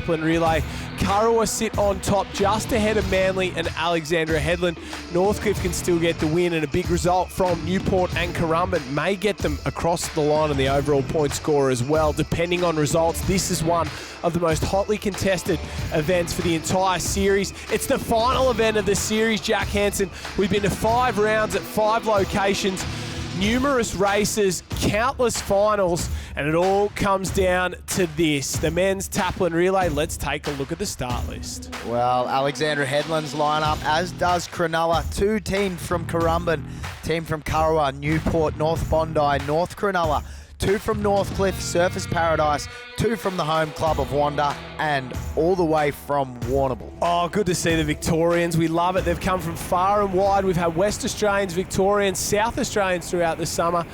Taplin relay. Kurrawa sit on top just ahead of Manly and Alexandra Headland. Northcliffe can still get the win, and a big result from Newport and Currumbin may get them across the line on the overall point score as well, depending on results. This is one of the most hotly contested events for the entire series. It's the final event of the series, Jack Hansen. We've been to 5 rounds at 5 locations, numerous races, countless finals, and it all comes down to this, the men's Taplin relay. Let's take a look at the start list. Well, Alexandra Headland's lineup, as does Cronulla. 2 teams from Currumbin, team from Kurrawa, Newport, North Bondi, North Cronulla. 2 from Northcliffe, Surfers Paradise, 2 from the home club of Wanda, and all the way from Warrnambool. Oh, good to see the Victorians. We love it. They've come from far and wide. We've had West Australians, Victorians, South Australians throughout the summer.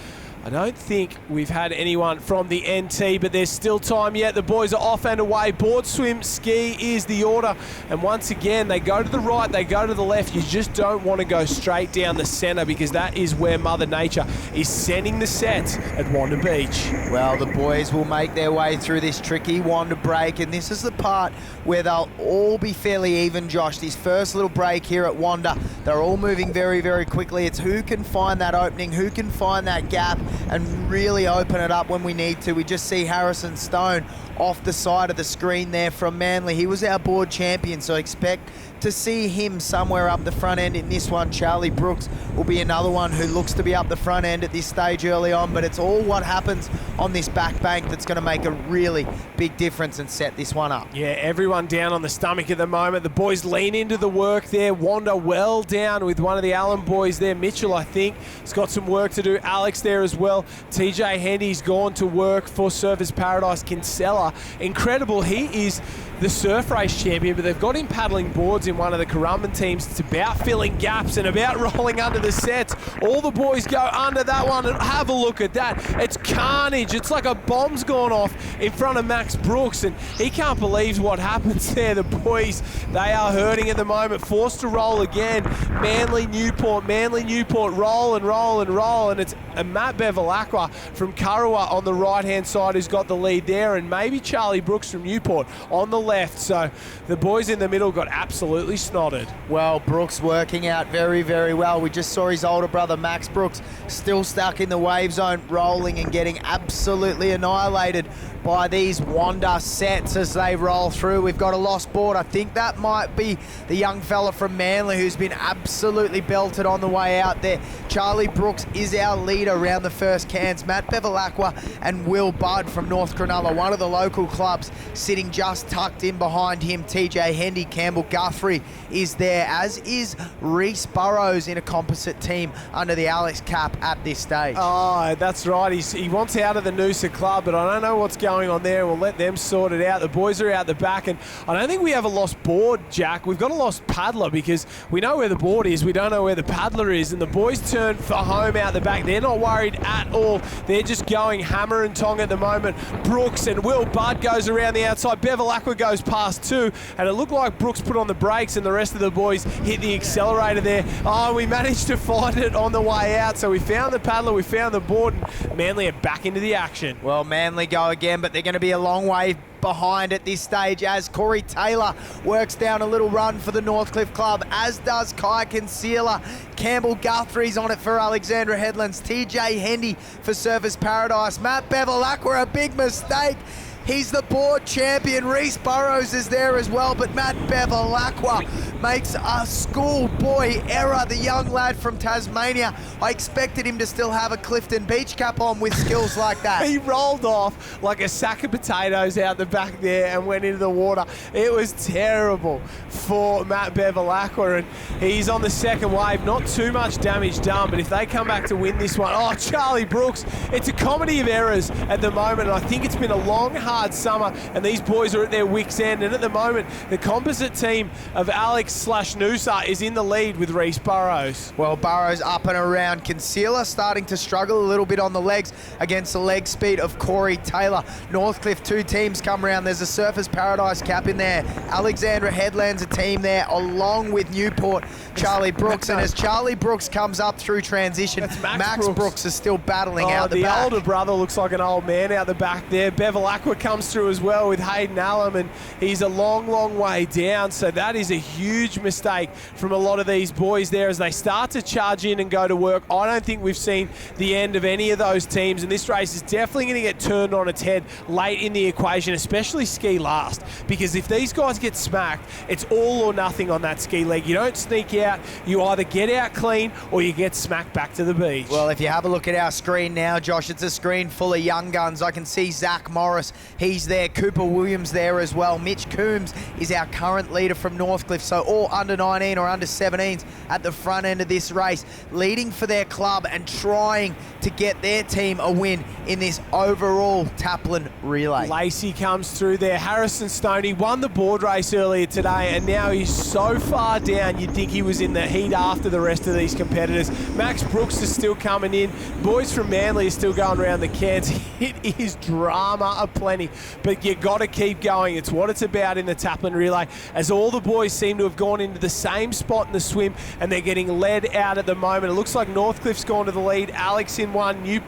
I don't think we've had anyone from the NT, but there's still time yet. The boys are off and away. Board, swim, ski is the order. And once again, they go to the right, they go to the left. You just don't want to go straight down the centre, because that is where Mother Nature is sending the sets at Wanda Beach. Well, the boys will make their way through this tricky Wanda break, and this is the part where they'll all be fairly even, Josh. This first little break here at Wanda, they're all moving very, very quickly. It's who can find that opening, who can find that gap, and really open it up when we need to. We just see Harrison Stone off the side of the screen there from Manly. He was our board champion, so expect to see him somewhere up the front end in this one. Charlie Brooks will be another one who looks to be up the front end at this stage early on, but it's all what happens on this back bank that's going to make a really big difference and set this one up. Yeah, everyone down on the stomach at the moment. The boys lean into the work there. Wanda well down with one of the Allen boys there. Mitchell, I think, has got some work to do. Alex there as well. TJ Hendy's gone to work for Surfers Paradise. Kinsella, incredible. He is the surf race champion, but they've got him paddling boards in one of the Currumbin teams. It's about filling gaps and about rolling under the sets. All the boys go under that one, and have a look at that. It's carnage. It's like a bomb's gone off in front of Max Brooks, and he can't believe what happens there. The boys, they are hurting at the moment. Forced to roll again. Manly Newport, roll and roll and roll, and it's Matt Bevilacqua from Kurrawa on the right-hand side who's got the lead there, and maybe Charlie Brooks from Newport on the left. So the boys in the middle got absolutely snotted. Well, Brooks working out very, very well. We just saw his older brother, Max Brooks, still stuck in the wave zone, rolling and getting absolutely annihilated by these Wanda sets as they roll through. We've got a lost board. I think that might be the young fella from Manly who's been absolutely belted on the way out there. Charlie Brooks is our leader around the first cans. Matt Bevilacqua and Will Budd from North Cronulla, one of the local clubs, sitting just tucked in behind him. TJ Hendy, Campbell Guthrie is there, as is Reese Burrows in a composite team under the Alex cap at this stage. Oh, that's right. He wants out of the Noosa club, but I don't know what's going on there. We'll let them sort it out. The boys are out the back, and I don't think we have a lost board, Jack. We've got a lost paddler, because we know where the board is. We don't know where the paddler is, and the boys turn for home out the back. They're not worried at all. They're just going hammer and tong at the moment. Brooks and Will Budd goes around the outside. Bevilacqua goes past 2, and it looked like Brooks put on the brakes and the rest of the boys hit the accelerator there. Oh, we managed to find it on the way out. So we found the paddler, we found the board, and Manly are back into the action. Well, Manly go again, but they're going to be a long way behind at this stage as Corey Taylor works down a little run for the Northcliffe club, as does Kai Concealer. Campbell Guthrie's on it for Alexandra Headlands. TJ Hendy for Surfers Paradise. Matt Bevilacqua, a big mistake. He's the board champion. Reese Burrows is there as well, but Matt Bevilacqua makes a schoolboy error, the young lad from Tasmania. I expected him to still have a Clifton Beach cap on with skills like that. He rolled off like a sack of potatoes out the back there and went into the water. It was terrible for Matt Bevilacqua, and he's on the second wave. Not too much damage done, but if they come back to win this one, oh, Charlie Brooks, it's a comedy of errors at the moment, and I think it's been a long, hard summer, and these boys are at their wicks' end, and at the moment, the composite team of Alex/Noosa is in the lead with Reese Burrows. Well, Burrows up and around. Concealer starting to struggle a little bit on the legs against the leg speed of Corey Taylor. Northcliffe, 2 teams come around. There's a Surfers Paradise cap in there. Alexandra Headland's a team there, along with Newport, Charlie Brooks. And as Charlie Brooks comes up through transition, Max Brooks is still battling out the back. The older brother looks like an old man out the back there. Bevilacqua comes through as well with Hayden Allen, and he's a long, long way down. So that is a huge mistake from a lot of these boys there as they start to charge in and go to work. I don't think we've seen the end of any of those teams, and this race is definitely going to get turned on its head late in the equation, especially ski last, because if these guys get smacked, it's all or nothing on that ski leg. You don't sneak out, you either get out clean or you get smacked back to the beach. Well, if you have a look at our screen now, Josh, it's a screen full of young guns. I can see Zach Morris, he's there, Cooper Williams there as well. Mitch Coombs is our current leader from Northcliffe, so all under 19 or under 17s at the front end of this race, leading for their club and trying to get their team a win in this overall Taplin relay. Lacey comes through there. Harrison Stoney won the board race earlier today, and now he's so far down you'd think he was in the heat after the rest of these competitors. Max Brooks is still coming in. Boys from Manly are still going around the cans. It is drama aplenty, but you got to keep going. It's what it's about in the Taplin relay, as all the boys seem to have gone into the same spot in the swim, and they're getting led out at the moment. It looks like Northcliffe's gone to the lead. Alex in 1,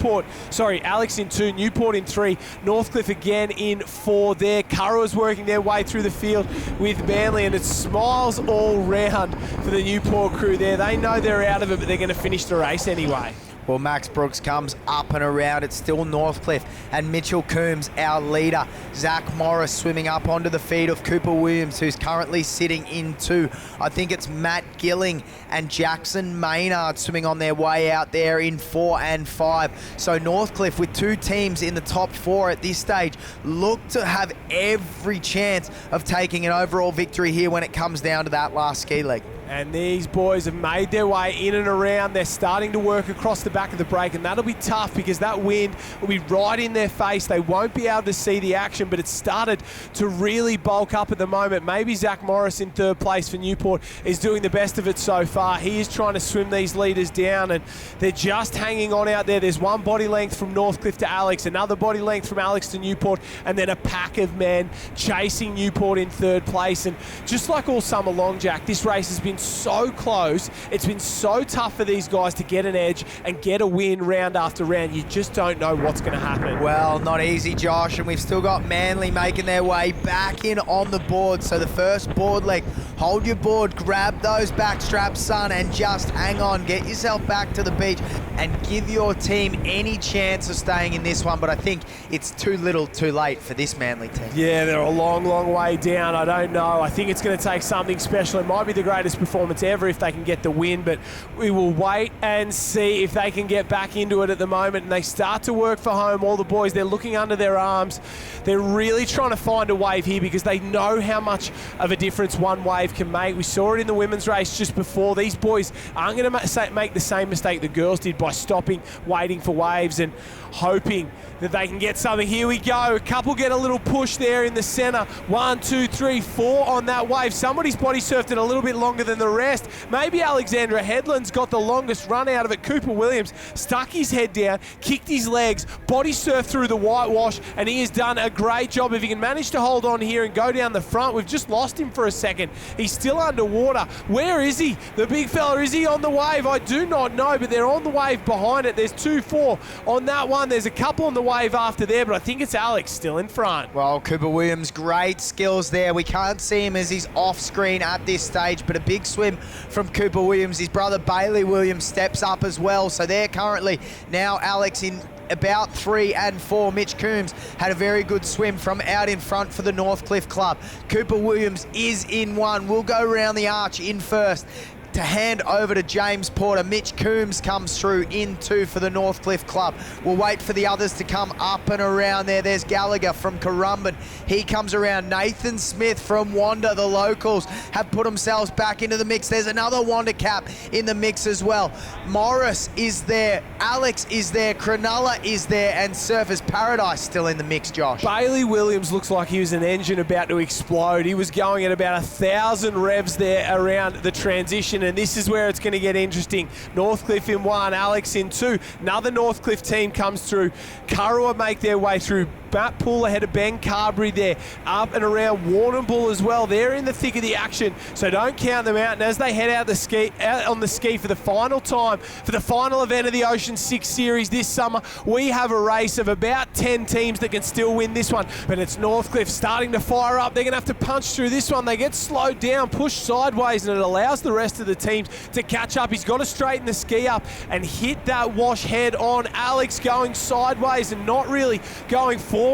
Alex in 2, Newport in 3, Northcliffe again in 4 there. Curragh working their way through the field with Manly, and it's smiles all round for the Newport crew there. They know they're out of it, but they're going to finish the race anyway. Well, Max Brooks comes up and around. It's still Northcliffe and Mitchell Coombs, our leader. Zach Morris swimming up onto the feet of Cooper Williams, who's currently sitting in 2. I think it's Matt Gilling and Jackson Maynard swimming on their way out there in 4 and 5. So Northcliffe, with 2 teams in the top 4 at this stage, look to have every chance of taking an overall victory here when it comes down to that last ski leg. And these boys have made their way in and around. They're starting to work across the back of the break, and that'll be tough because that wind will be right in their face. They won't be able to see the action, but it's started to really bulk up at the moment. Maybe Zach Morris in 3rd place for Newport is doing the best of it so far. He is trying to swim these leaders down, and they're just hanging on out there. There's one body length from Northcliffe to Alex, another body length from Alex to Newport, and then a pack of men chasing Newport in 3rd place. And just like all summer long, Jack, this race has been so close. It's been so tough for these guys to get an edge and get a win round after round. You just don't know what's going to happen. Well, not easy, Josh, and we've still got Manly making their way back in on the board. So the first board leg, hold your board, grab those back straps, son, and just hang on. Get yourself back to the beach and give your team any chance of staying in this one. But I think it's too little too late for this Manly team. Yeah, they're a long, long way down. I don't know. I think it's going to take something special. It might be the greatest performance ever if they can get the win, but we will wait and see if they can get back into it at the moment. And they start to work for home. All the boys, they're looking under their arms. They're really trying to find a wave here because they know how much of a difference one wave can make. We saw it in the women's race just before. These boys aren't going to make the same mistake the girls did by stopping, waiting for waves and hoping that they can get something. Here we go. A couple get a little push there in the center. 1, 2, 3, 4 on that wave. Somebody's body surfed it a little bit longer than the rest. Maybe Alexandra Headland's got the longest run out of it. Cooper Williams stuck his head down, kicked his legs, body surfed through the whitewash, and he has done a great job. If he can manage to hold on here and go down the front, we've just lost him for a second. He's still underwater. Where is he? The big fella, is he on the wave? I do not know, but they're on the wave behind it. There's 2, 4 on that one. There's a couple on the wave after there, but I think it's Alex still in front. Well, Cooper Williams, great skills there. We can't see him as he's off screen at this stage, but a big swim from Cooper Williams. His brother Bailey Williams steps up as well. So they're currently now Alex in about 3 and 4. Mitch Coombs had a very good swim from out in front for the Northcliffe club. Cooper Williams is in 1. We'll go around the arch in first to hand over to James Porter. Mitch Coombs comes through in 2 for the Northcliffe club. We'll wait for the others to come up and around there. There's Gallagher from Currumbin. He comes around. Nathan Smith from Wanda. The locals have put themselves back into the mix. There's another Wanda cap in the mix as well. Morris is there. Alex is there. Cronulla is there. And Surfers Paradise still in the mix, Josh. Bailey Williams looks like he was an engine about to explode. He was going at about 1,000 revs there around the transition and this is where it's going to get interesting. Northcliffe in 1, Alex in 2. Another Northcliffe team comes through. Kurrawa make their way through. Matt Poole ahead of Ben Carberry there, up and around Warrnambool as well. They're in the thick of the action, so don't count them out. And as they head out on the ski for the final time, for the final event of the Ocean 6 Series this summer, we have a race of about 10 teams that can still win this one. But it's Northcliffe starting to fire up. They're going to have to punch through this one. They get slowed down, pushed sideways, and it allows the rest of the teams to catch up. He's got to straighten the ski up and hit that wash head on. Alex going sideways and not really going forward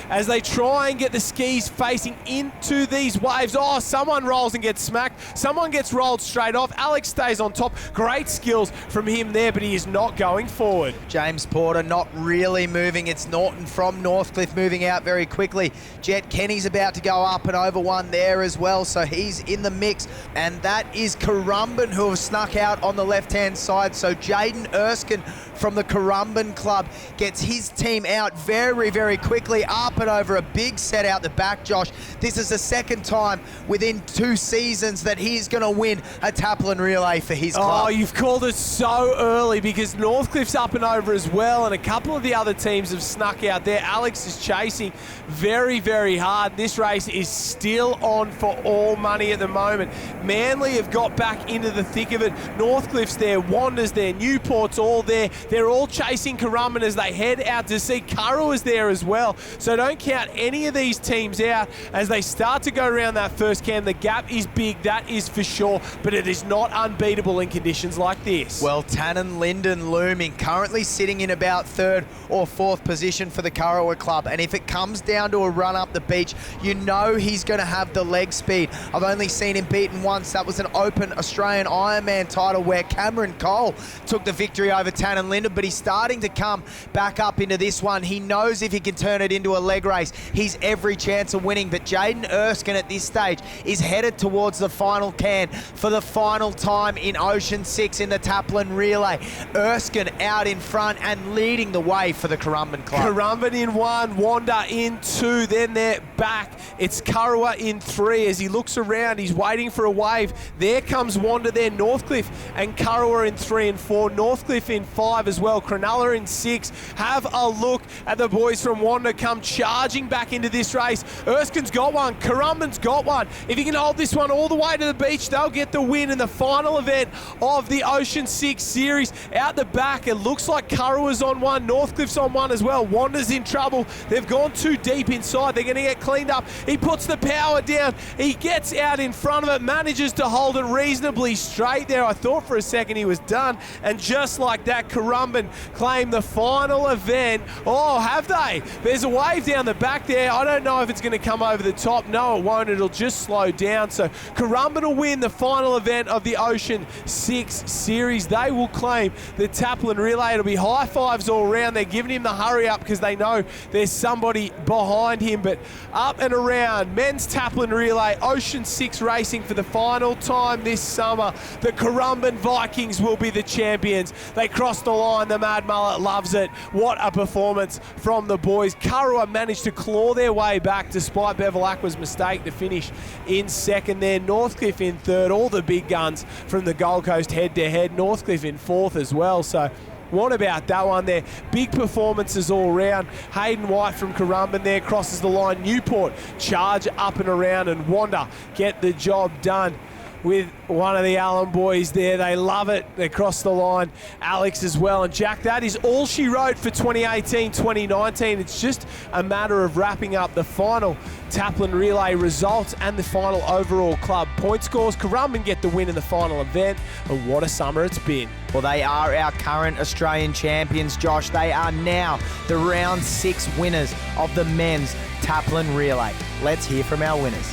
as they try and get the skis facing into these waves. Oh, someone rolls and gets smacked. Someone gets rolled straight off. Alex stays on top. Great skills from him there, but he is not going forward. James Porter not really moving. It's Norton from Northcliffe moving out very quickly. Jet Kenny's about to go up and over one there as well, so he's in the mix. And that is Currumbin who have snuck out on the left-hand side. So Jaden Erskine from the Currumbin Club gets his team out very, very quickly, up and over a big set out the back, Josh. This is the second time within 2 seasons that he's going to win a Taplin relay for his club. Oh, you've called it so early because Northcliffe's up and over as well, and a couple of the other teams have snuck out there. Alex is chasing very, very hard. This race is still on for all money at the moment. Manly have got back into the thick of it. Northcliffe's there, Wander's there, Newport's all there. They're all chasing Currumbin as they head out to sea. Kurrawa's there as well. So don't count any of these teams out as they start to go around that first cam. The gap is big, that is for sure, but it is not unbeatable in conditions like this. Well, Tannen Linden looming, currently sitting in about 3rd or 4th position for the Kurrawa Club. And if it comes down to a run up the beach, you know he's going to have the leg speed. I've only seen him beaten once. That was an open Australian Ironman title where Cameron Cole took the victory over Tannen Linden, but he's starting to come back up into this one. He knows if he can turn it into a leg race, he's every chance of winning. But Jaden Erskine at this stage is headed towards the final can for the final time in Ocean 6 in the Taplin relay. Erskine out in front and leading the way for the Currumbin Club. Currumbin in 1, Wander in 2, then they're back. It's Kurrawa in 3 as he looks around. He's waiting for a wave. There comes Wander there. Northcliffe and Kurrawa in 3 and 4. Northcliffe in 5 as well. Cronulla in 6. Have a look at the boys from Wander come charging back into this race. Erskine's got one. Currumbin's got one. If he can hold this one all the way to the beach, they'll get the win in the final event of the Ocean 6 Series. Out the back, it looks like Kurrawa's on one. Northcliffe's on one as well. Wander's in trouble. They've gone too deep inside. They're going to get cleaned up. He puts the power down. He gets out in front of it, manages to hold it reasonably straight there. I thought for a second he was done. And just like that, Currumbin claim the final event. Oh, have they? There's a wave down the back there. I don't know if it's going to come over the top. No, it won't. It'll just slow down. So Currumbin will win the final event of the Ocean 6 Series. They will claim the Taplin relay. It'll be high fives all around. They're giving him the hurry up because they know there's somebody behind him. But up and around, men's Taplin relay, Ocean 6 racing for the final time this summer. The Currumbin Vikings will be the champions. They crossed the line. The Mad Mullet loves it. What a performance from the boys. Kurrawa managed to claw their way back despite Bevel Aqua's mistake to finish in 2nd there. Northcliffe in 3rd. All the big guns from the Gold Coast head-to-head. Northcliffe in 4th as well. So what about that one there? Big performances all round. Hayden White from Currumbin there crosses the line. Newport charge up and around, and Wander get the job done with one of the Allen boys there. They love it. They cross the line. Alex as well. And Jack, that is all she wrote for 2018-2019. It's just a matter of wrapping up the final Taplin relay results and the final overall club point scores. Currumbin get the win in the final event. And what a summer it's been. Well, they are our current Australian champions, Josh. They are now the round 6 winners of the men's Taplin relay. Let's hear from our winners.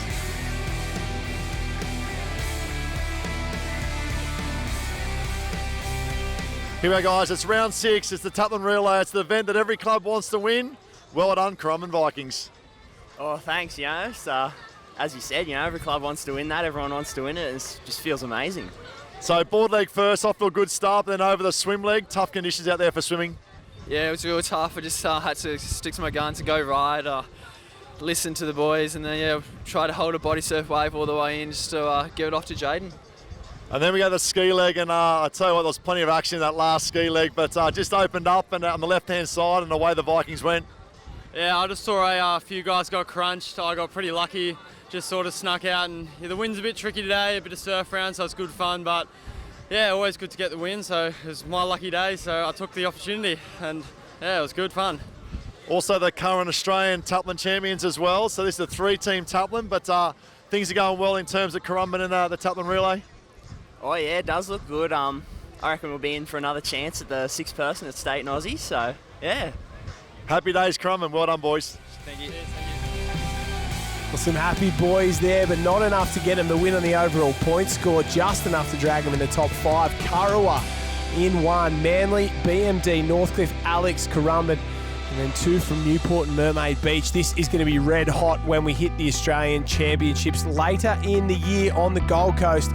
Here we go, guys. It's round 6. It's the Taplin relay. It's the event that every club wants to win. Well done, Currumbin Vikings. Oh, thanks, as you said, every club wants to win that. Everyone wants to win it. It just feels amazing. So board leg first, off to a good start, then over the swim leg. Tough conditions out there for swimming. Yeah, it was real tough. I just had to stick to my guns and go right, listen to the boys, and then try to hold a body surf wave all the way in just to give it off to Jaden. And then we go to the ski leg, and I tell you what, there was plenty of action in that last ski leg, but just opened up and on the left-hand side, and away the Vikings went. Yeah, I just saw a few guys got crunched. I got pretty lucky, just sort of snuck out, and the wind's a bit tricky today, a bit of surf round, so it's good fun, but yeah, always good to get the win, so it was my lucky day, so I took the opportunity, and yeah, it was good fun. Also the current Australian Taplin champions as well, so this is a 3-team Taplin, but things are going well in terms of Currumbin and the Taplin relay. Oh yeah, it does look good. I reckon we'll be in for another chance at the 6th person at State and Aussie, so yeah. Happy days, Currumbin. Well done, boys. Thank you. Well, some happy boys there, but not enough to get them the win on the overall point score, just enough to drag them in the top 5. Kurrawa in 1, Manly, BMD, Northcliffe, Alex, Currumbin, and then 2 from Newport and Mermaid Beach. This is going to be red hot when we hit the Australian Championships later in the year on the Gold Coast.